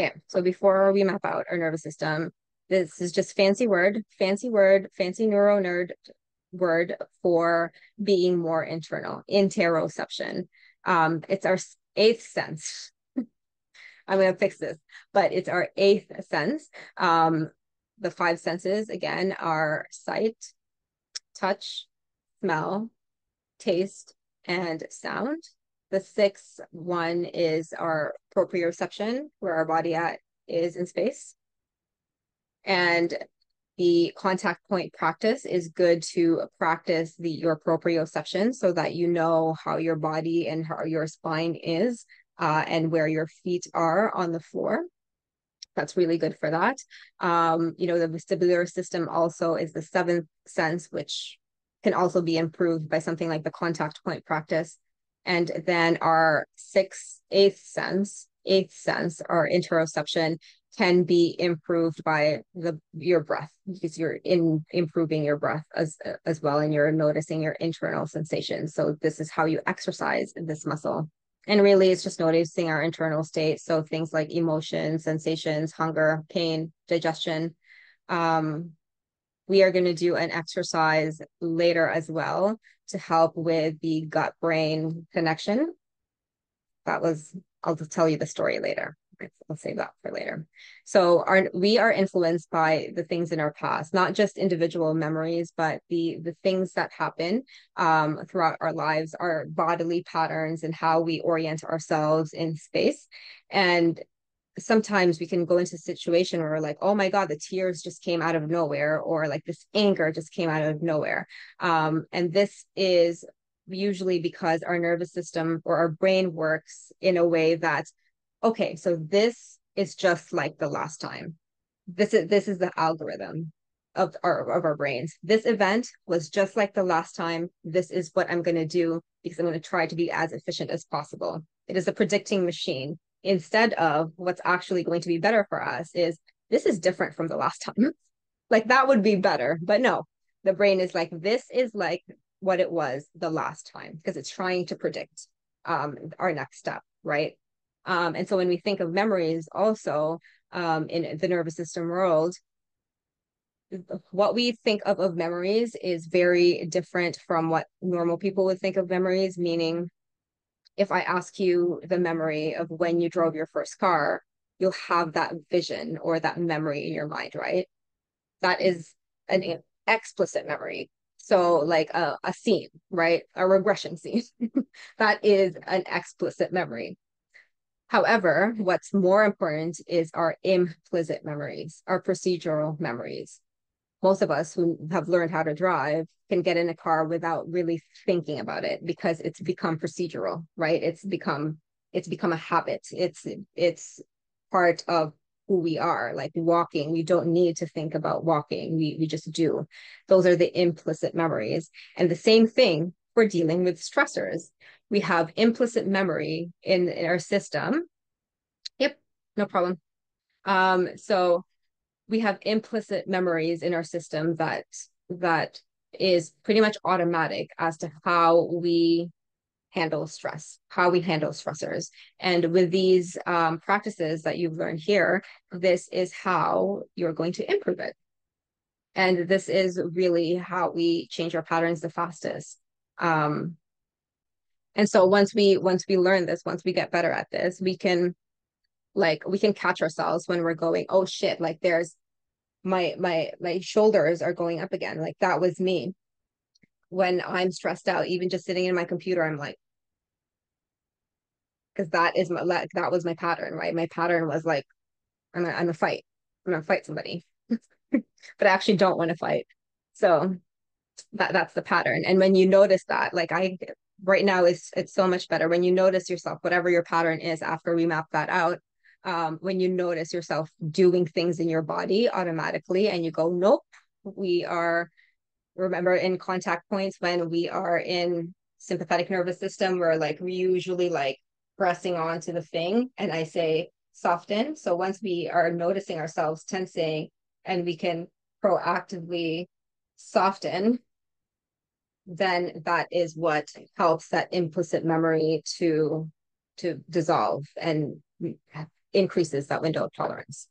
Okay, so before we map out our nervous system, this is just fancy neuro nerd word for being more internal, interoception. It's our eighth sense. I'm going to fix this, but it's our eighth sense. The five senses, again, are sight, touch, smell, taste, and sound. The sixth one is our proprioception, where our body is in space. And the contact point practice is good to practice your proprioception so that you know how your body and how your spine is and where your feet are on the floor. That's really good for that. The vestibular system also is the seventh sense, which can also be improved by something like the contact point practice. And then our eighth sense, our interoception, can be improved by your breath because you're improving your breath as well, and you're noticing your internal sensations. So this is how you exercise this muscle. And really, it's just noticing our internal state. So things like emotions, sensations, hunger, pain, digestion. We are going to do an exercise later as well to help with the gut-brain connection. I'll just tell you the story later. I'll save that for later. So we are influenced by the things in our past, not just individual memories, but the things that happen throughout our lives, our bodily patterns and how we orient ourselves in space. And sometimes we can go into a situation where we're like, oh my God, the tears just came out of nowhere, or like this anger just came out of nowhere. And this is usually because our nervous system or our brain works in a way that, okay, so this is just like the last time. This is the algorithm of our brains. This event was just like the last time. This is what I'm going to do because I'm going to try to be as efficient as possible. It is a predicting machine instead of what's actually going to be better for us is this is different from the last time. Like that would be better, but no, the brain is like, this is like what it was the last time because it's trying to predict our next step, right? And so when we think of memories also in the nervous system world, what we think of memories is very different from what normal people would think of memories, meaning if I ask you the memory of when you drove your first car, you'll have that vision or that memory in your mind, right? That is an explicit memory. So like a scene, right? A regression scene. That is an explicit memory. However, what's more important is our implicit memories, our procedural memories. Most of us who have learned how to drive can get in a car without really thinking about it because it's become procedural, right? It's become a habit. It's part of who we are. Like walking, we don't need to think about walking. We just do. Those are the implicit memories. And the same thing for dealing with stressors. We have implicit memory in our system. Yep, no problem. So we have implicit memories in our system that is pretty much automatic as to how we handle stress, how we handle stressors. And with these practices that you've learned here, this is how you're going to improve it. And this is really how we change our patterns the fastest. And so once we learn this, once we get better at this, we can catch ourselves when we're going, oh shit, like there's my shoulders are going up again. Like that was me when I'm stressed out, even just sitting in my computer, I'm like, because that was my pattern, right? My pattern was like, I'm a fight. I'm gonna fight somebody, but I actually don't want to fight. So that's the pattern. And when you notice that, like I right now it's so much better when you notice yourself, whatever your pattern is after we map that out. When you notice yourself doing things in your body automatically and you go, nope, we are, remember in contact points when we are in sympathetic nervous system, we usually like pressing onto the thing and I say soften. So once we are noticing ourselves tensing and we can proactively soften, then that is what helps that implicit memory to dissolve and increases that window of tolerance.